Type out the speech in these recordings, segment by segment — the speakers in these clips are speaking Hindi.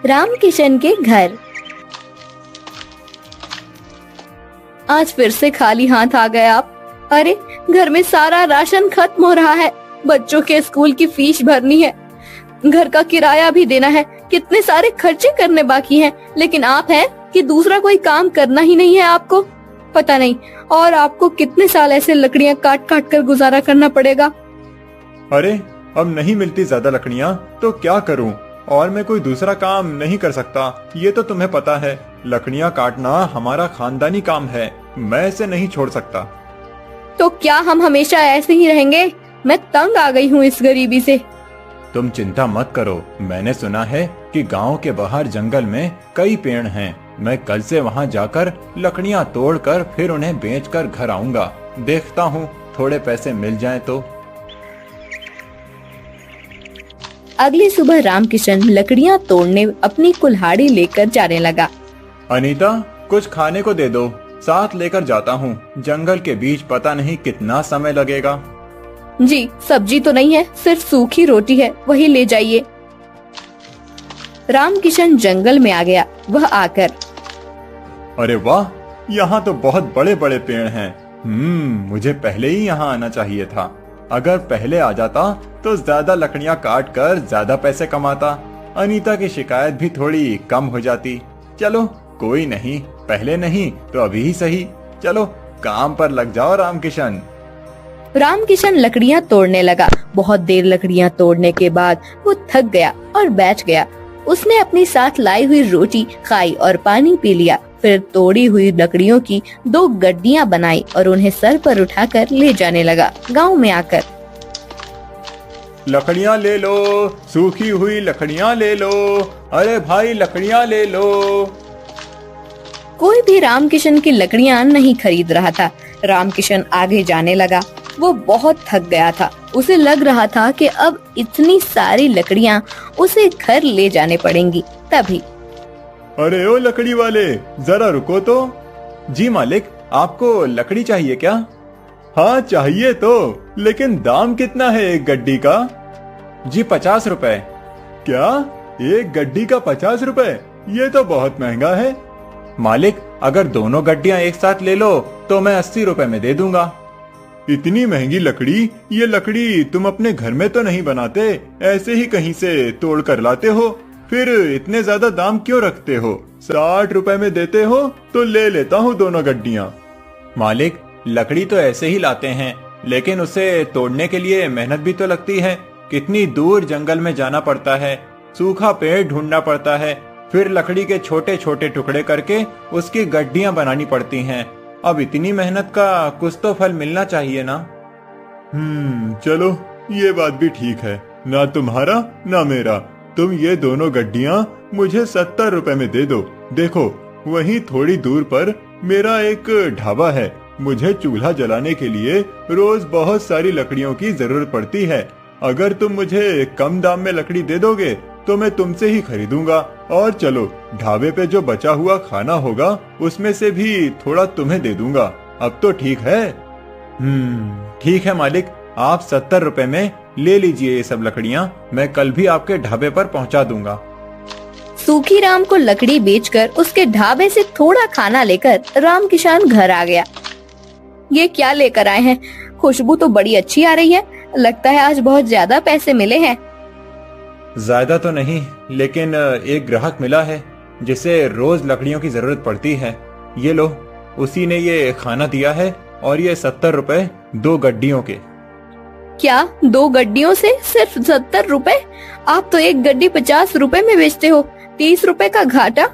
रामकिशन के घर। आज फिर से खाली हाथ आ गए आप। अरे, घर में सारा राशन खत्म हो रहा है। बच्चों के स्कूल की फीस भरनी है, घर का किराया भी देना है, कितने सारे खर्चे करने बाकी हैं। लेकिन आप हैं कि दूसरा कोई काम करना ही नहीं है आपको। पता नहीं और आपको कितने साल ऐसे लकड़ियां काट काट कर गुजारा करना पड़ेगा। अरे, अब नहीं मिलती ज्यादा लकड़ियां तो क्या करूं? और मैं कोई दूसरा काम नहीं कर सकता, ये तो तुम्हें पता है। लकड़ियां काटना हमारा खानदानी काम है, मैं इसे नहीं छोड़ सकता। तो क्या हम हमेशा ऐसे ही रहेंगे? मैं तंग आ गई हूँ इस गरीबी से। तुम चिंता मत करो, मैंने सुना है कि गांव के बाहर जंगल में कई पेड़ हैं। मैं कल से वहां जाकर लकड़ियां तोड़कर फिर उन्हें बेचकर घर आऊंगा। देखता हूँ थोड़े पैसे मिल जाएं तो। अगली सुबह रामकिशन लकड़ियां तोड़ने अपनी कुल्हाड़ी लेकर जाने लगा। अनीता, कुछ खाने को दे दो, साथ लेकर जाता हूँ। जंगल के बीच पता नहीं कितना समय लगेगा। जी, सब्जी तो नहीं है, सिर्फ सूखी रोटी है, वही ले जाइए। रामकिशन जंगल में आ गया। वह आकर, अरे वाह, यहाँ तो बहुत बड़े बड़े पेड़ हैं। मुझे पहले ही यहाँ आना चाहिए था। अगर पहले आ जाता तो ज्यादा लकड़ियाँ काट कर ज्यादा पैसे कमाता। अनीता की शिकायत भी थोड़ी कम हो जाती। चलो कोई नहीं, पहले नहीं तो अभी ही सही। चलो काम पर लग जाओ रामकिशन। रामकिशन लकड़ियां तोड़ने लगा। बहुत देर लकड़ियां तोड़ने के बाद वो थक गया और बैठ गया। उसने अपनी साथ लाई हुई रोटी खाई और पानी पी लिया। फिर तोड़ी हुई लकड़ियों की 2 गड्डियां बनाई और उन्हें सर पर उठाकर ले जाने लगा। गांव में आकर, लकड़ियां ले लो, सूखी हुई लकड़ियां ले लो। अरे भाई, लकड़ियां ले लो। कोई भी रामकिशन की लकड़ियां नहीं खरीद रहा था। रामकिशन आगे जाने लगा। वो बहुत थक गया था। उसे लग रहा था कि अब इतनी सारी लकड़ियां उसे घर ले जाने पड़ेंगी। तभी, अरे ओ लकड़ी वाले, जरा रुको तो। जी मालिक, आपको लकड़ी चाहिए क्या? हाँ चाहिए तो, लेकिन दाम कितना है एक गड्डी का? जी 50 रुपए। क्या, एक गड्डी का 50 रुपए? ये तो बहुत महंगा है। मालिक, अगर दोनों गड्डियां एक साथ ले लो तो मैं 80 रुपए में दे दूंगा। इतनी महंगी लकड़ी? ये लकड़ी तुम अपने घर में तो नहीं बनाते, ऐसे ही कहीं से तोड़ कर लाते हो? फिर इतने ज्यादा दाम क्यों रखते हो? 60 रुपए में देते हो तो ले लेता हूँ दोनों गड्डियाँ। मालिक, लकड़ी तो ऐसे ही लाते हैं, लेकिन उसे तोड़ने के लिए मेहनत भी तो लगती है। कितनी दूर जंगल में जाना पड़ता है, सूखा पेड़ ढूंढना पड़ता है, फिर लकड़ी के छोटे छोटे टुकड़े करके उसकी गड्डियाँ बनानी पड़ती हैं। अब इतनी मेहनत का कुछ तो फल मिलना चाहिए ना। चलो ये बात भी ठीक है, ना तुम्हारा ना मेरा। तुम ये दोनों गड्डियाँ मुझे 70 रुपए में दे दो। देखो, वहीं थोड़ी दूर पर मेरा एक ढाबा है। मुझे चूल्हा जलाने के लिए रोज बहुत सारी लकड़ियों की जरूरत पड़ती है। अगर तुम मुझे कम दाम में लकड़ी दे दोगे तो मैं तुमसे ही खरीदूंगा। और चलो, ढाबे पे जो बचा हुआ खाना होगा उसमें से भी थोड़ा तुम्हें दे दूंगा। अब तो ठीक है? ठीक है मालिक, आप 70 रुपए में ले लीजिए ये सब लकड़ियाँ। मैं कल भी आपके ढाबे पर पहुँचा दूंगा। सूखी राम को लकड़ी बेचकर उसके ढाबे से थोड़ा खाना लेकर रामकिशन घर आ गया। ये क्या लेकर आए हैं? खुशबू तो बड़ी अच्छी आ रही है। लगता है आज बहुत ज्यादा पैसे मिले हैं। ज्यादा तो नहीं, लेकिन एक ग्राहक मिला है जिसे रोज लकड़ियों की जरूरत पड़ती है। ये लो, उसी ने ये खाना दिया है और ये 70 रुपए 2 गड्डियों के। क्या 2 गड्डियों से सिर्फ 70 रुपए? आप तो एक गड्डी 50 रुपए में बेचते हो। 30 रुपए का घाटा।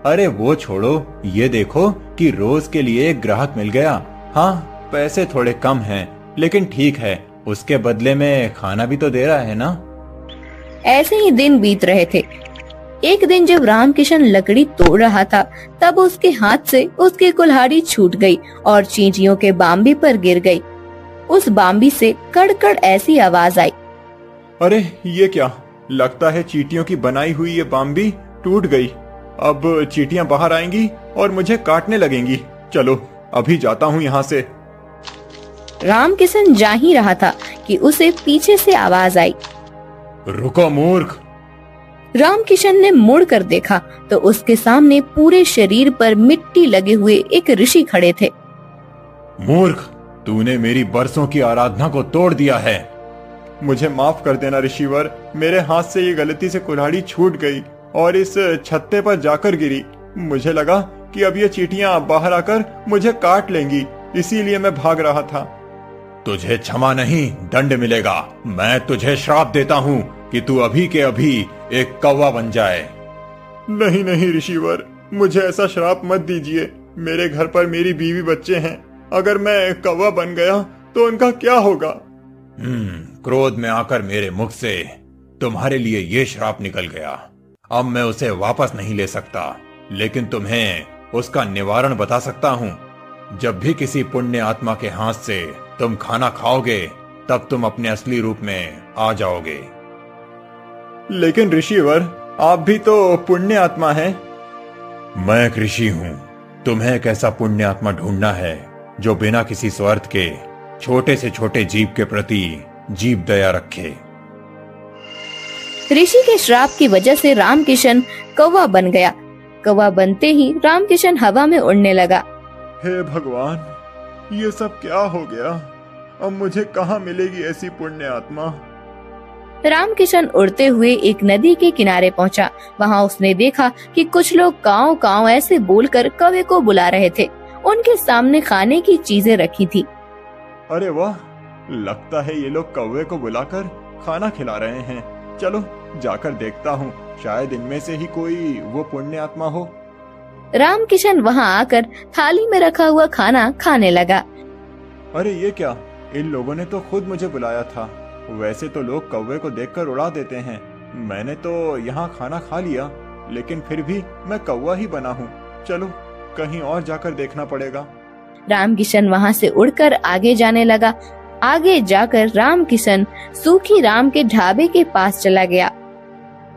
अरे वो छोड़ो, ये देखो कि रोज के लिए एक ग्राहक मिल गया। हाँ, पैसे थोड़े कम हैं, लेकिन ठीक है, उसके बदले में खाना भी तो दे रहा है ना। ऐसे ही दिन बीत रहे थे। एक दिन जब रामकिशन लकड़ी तोड़ रहा था, तब उसके हाथ से उसकी कुल्हाड़ी छूट गई और चींटियों के बाम्बी पर गिर गई। उस बाम्बी से कड़कड़ ऐसी आवाज आई। अरे ये क्या? लगता है चींटियों की बनाई हुई ये बाम्बी टूट गई। अब चींटियां बाहर आएंगी और मुझे काटने लगेंगी। चलो अभी जाता हूँ यहाँ से। रामकिशन जा ही रहा था कि उसे पीछे से आवाज आई। रुको मूर्ख! रामकिशन ने मुड़ कर देखा तो उसके सामने पूरे शरीर पर मिट्टी लगे हुए एक ऋषि खड़े थे। मूर्ख, तूने मेरी बरसों की आराधना को तोड़ दिया है। मुझे माफ कर देना ऋषिवर, मेरे हाथ से ये गलती से कुल्हाड़ी छूट गई और इस छत्ते पर जाकर गिरी। मुझे लगा कि अब ये चींटियां बाहर आकर मुझे काट लेंगी, इसीलिए मैं भाग रहा था। तुझे क्षमा नहीं, दंड मिलेगा। मैं तुझे श्राप देता हूँ कि तू अभी के अभी एक कौवा बन जाए। नहीं नहीं ऋषिवर, मुझे ऐसा श्राप मत दीजिए। मेरे घर पर मेरी बीवी बच्चे हैं, अगर मैं कौवा बन गया तो उनका क्या होगा? क्रोध में आकर मेरे मुख से तुम्हारे लिए ये श्राप निकल गया। अब मैं उसे वापस नहीं ले सकता, लेकिन तुम्हें उसका निवारण बता सकता हूँ। जब भी किसी पुण्य आत्मा के हाथ से तुम खाना खाओगे, तब तुम अपने असली रूप में आ जाओगे। लेकिन ऋषिवर, आप भी तो पुण्य आत्मा हैं। मैं एक ऋषि हूँ। तुम्हें एक ऐसा पुण्य आत्मा ढूंढना है जो बिना किसी स्वार्थ के छोटे से छोटे जीव के प्रति जीव दया रखे। ऋषि के श्राप की वजह से रामकिशन कौवा बन गया। कौवा बनते ही रामकिशन हवा में उड़ने लगा। हे भगवान, ये सब क्या हो गया? अब मुझे कहाँ मिलेगी ऐसी पुण्य आत्मा? रामकिशन उड़ते हुए एक नदी के किनारे पहुंचा। वहां उसने देखा कि कुछ लोग काव काव ऐसे बोलकर कौवे को बुला रहे थे। उनके सामने खाने की चीजें रखी थी। अरे वाह, लगता है ये लोग कौवे को बुलाकर खाना खिला रहे हैं। चलो जाकर देखता हूँ, शायद इनमें से ही कोई वो पुण्य आत्मा हो। रामकिशन वहां आकर थाली में रखा हुआ खाना खाने लगा। अरे ये क्या, इन लोगों ने तो खुद मुझे बुलाया था। वैसे तो लोग कौवे को देखकर उड़ा देते हैं। मैंने तो यहाँ खाना खा लिया, लेकिन फिर भी मैं कौवा ही बना हूँ। चलो कहीं और जाकर देखना पड़ेगा। रामकिशन वहां से उड़कर आगे जाने लगा। आगे जाकर रामकिशन सूखी राम के ढाबे के पास चला गया।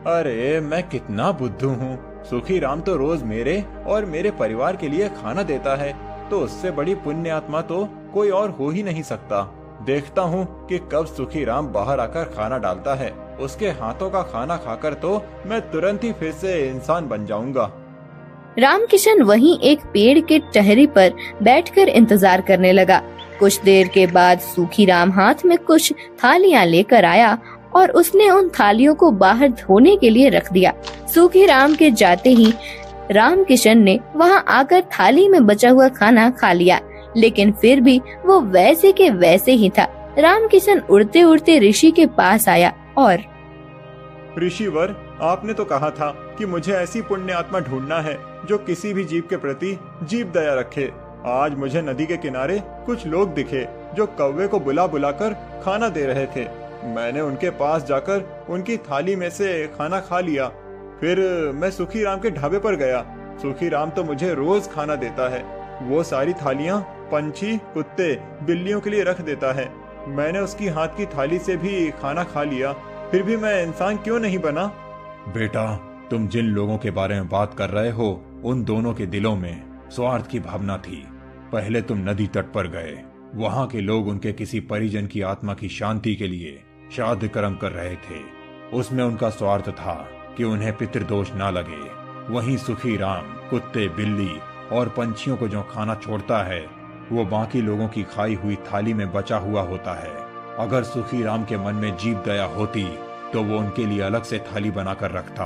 अरे मैं कितना बुद्धू हूँ। सूखी राम तो रोज मेरे और मेरे परिवार के लिए खाना देता है, तो उससे बड़ी पुण्य आत्मा तो कोई और हो ही नहीं सकता। देखता हूँ कि कब सूखी राम बाहर आकर खाना डालता है। उसके हाथों का खाना खाकर तो मैं तुरंत ही फिर से इंसान बन जाऊंगा। रामकिशन वहीं एक पेड़ के टहनी पर बैठकर इंतजार करने लगा। कुछ देर के बाद सूखी राम हाथ में कुछ थालियां लेकर आया और उसने उन थालियों को बाहर धोने के लिए रख दिया। सूखी राम के जाते ही रामकिशन ने वहां आकर थाली में बचा हुआ खाना खा लिया, लेकिन फिर भी वो वैसे के वैसे ही था। रामकिशन उड़ते उड़ते ऋषि के पास आया और ऋषिवर, आपने तो कहा था कि मुझे ऐसी पुण्य आत्मा ढूंढना है जो किसी भी जीव के प्रति जीव दया रखे। आज मुझे नदी के किनारे कुछ लोग दिखे जो कौवे को बुला बुलाकर खाना दे रहे थे। मैंने उनके पास जाकर उनकी थाली में से खाना खा लिया। फिर मैं सूखी राम के ढाबे पर गया। सूखी राम तो मुझे रोज खाना देता है। वो सारी थालियां पंछी, कुत्ते, बिल्लियों के लिए रख देता है। मैंने उसकी हाथ की थाली से भी खाना खा लिया, फिर भी मैं इंसान क्यों नहीं बना? बेटा, तुम जिन लोगों के बारे में बात कर रहे हो, उन दोनों के दिलों में स्वार्थ की भावना थी। पहले तुम नदी तट पर गए। वहां के लोग उनके किसी परिजन की आत्मा की शांति के लिए श्राद्ध कर्म कर रहे थे। उसमें उनका स्वार्थ था कि उन्हें पितृदोष ना लगे। वहीं सुखी राम कुत्ते, बिल्ली और पंछियों को जो खाना छोड़ता है, वो बाकी लोगों की खाई हुई थाली में बचा हुआ होता है। अगर सुखी राम के मन में जीव दया होती तो वो उनके लिए अलग से थाली बनाकर रखता।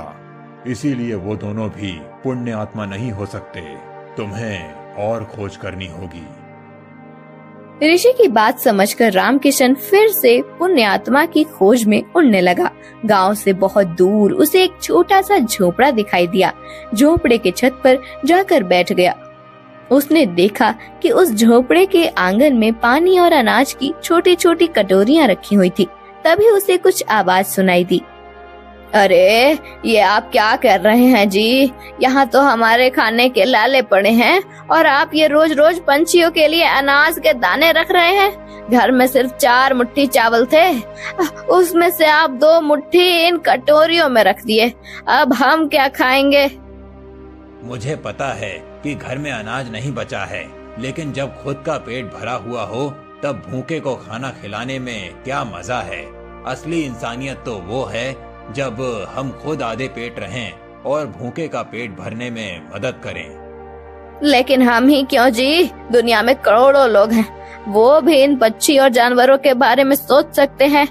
इसीलिए वो दोनों भी पुण्य आत्मा नहीं हो सकते। तुम्हें और खोज करनी होगी। ऋषि की बात समझकर रामकिशन फिर से पुण्य आत्मा की खोज में उड़ने लगा। गांव से बहुत दूर उसे एक छोटा सा झोपड़ा दिखाई दिया। झोपड़े के छत पर जाकर बैठ गया। उसने देखा कि उस झोपड़े के आंगन में पानी और अनाज की छोटी छोटी कटोरियां रखी हुई थी। तभी उसे कुछ आवाज सुनाई दी। अरे, ये आप क्या कर रहे हैं जी? यहाँ तो हमारे खाने के लाले पड़े हैं और आप ये रोज रोज पंछियों के लिए अनाज के दाने रख रहे हैं। घर में सिर्फ 4 मुट्ठी चावल थे, उसमें से आप 2 मुट्ठी इन कटोरियों में रख दिए। अब हम क्या खाएंगे? मुझे पता है कि घर में अनाज नहीं बचा है, लेकिन जब खुद का पेट भरा हुआ हो तब भूखे को खाना खिलाने में क्या मजा है। असली इंसानियत तो वो है जब हम खुद आधे पेट रहें और भूखे का पेट भरने में मदद करें। लेकिन हम ही क्यों जी, दुनिया में करोड़ों लोग हैं, वो भी इन पक्षी और जानवरों के बारे में सोच सकते हैं।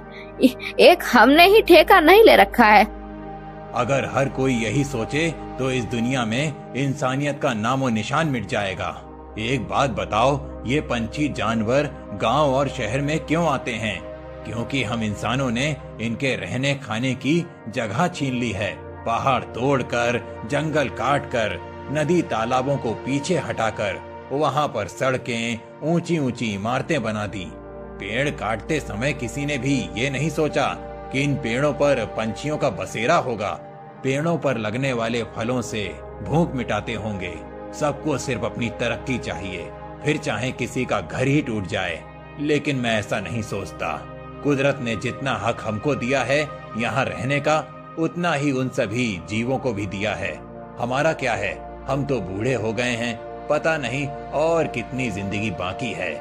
एक हमने ही ठेका नहीं ले रखा है। अगर हर कोई यही सोचे तो इस दुनिया में इंसानियत का नामो निशान मिट जाएगा। एक बात बताओ, ये पंछी जानवर गांव और शहर में क्यों आते हैं? क्योंकि हम इंसानों ने इनके रहने खाने की जगह छीन ली है। पहाड़ तोड़कर, जंगल काटकर, नदी तालाबों को पीछे हटाकर वहाँ पर सड़कें, ऊंची ऊंची इमारतें बना दी। पेड़ काटते समय किसी ने भी ये नहीं सोचा कि इन पेड़ों पर पंछियों का बसेरा होगा। पेड़ों पर लगने वाले फलों से भूख मिटाते होंगे। सबको सिर्फ अपनी तरक्की चाहिए, फिर चाहे किसी का घर ही टूट जाए। लेकिन मैं ऐसा नहीं सोचता। कुदरत ने जितना हक हमको दिया है यहाँ रहने का, उतना ही उन सभी जीवों को भी दिया है। हमारा क्या है, हम तो बूढ़े हो गए हैं, पता नहीं और कितनी जिंदगी बाकी है।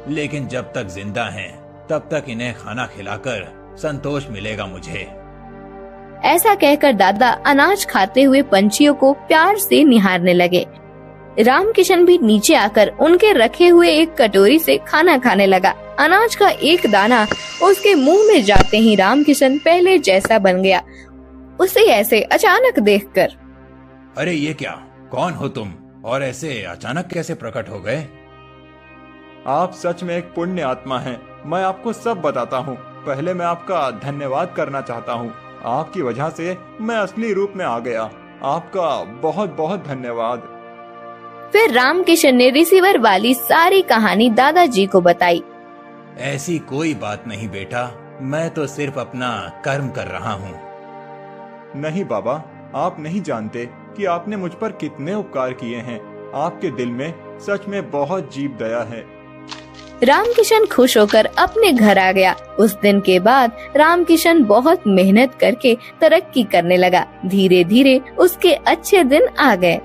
लेकिन जब तक जिंदा हैं, तब तक इन्हें खाना खिलाकर संतोष मिलेगा मुझे। ऐसा कहकर दादा अनाज खाते हुए पंछियों को प्यार से निहारने लगे। रामकिशन भी नीचे आकर उनके रखे हुए एक कटोरी से खाना खाने लगा। अनाज का एक दाना उसके मुंह में जाते ही रामकिशन पहले जैसा बन गया। उसे ऐसे अचानक देखकर, अरे ये क्या, कौन हो तुम और ऐसे अचानक कैसे प्रकट हो गए? आप सच में एक पुण्य आत्मा हैं। मैं आपको सब बताता हूँ। पहले मैं आपका धन्यवाद करना चाहता हूँ। आपकी वजह से मैं असली रूप में आ गया। आपका बहुत बहुत धन्यवाद। फिर रामकिशन ने रिसीवर वाली सारी कहानी दादाजी को बताई। ऐसी कोई बात नहीं बेटा, मैं तो सिर्फ अपना कर्म कर रहा हूँ। नहीं बाबा, आप नहीं जानते कि आपने मुझ पर कितने उपकार किए हैं। आपके दिल में सच में बहुत जीव दया है। रामकिशन खुश होकर अपने घर आ गया। उस दिन के बाद रामकिशन बहुत मेहनत करके तरक्की करने लगा। धीरे धीरे उसके अच्छे दिन आ गए।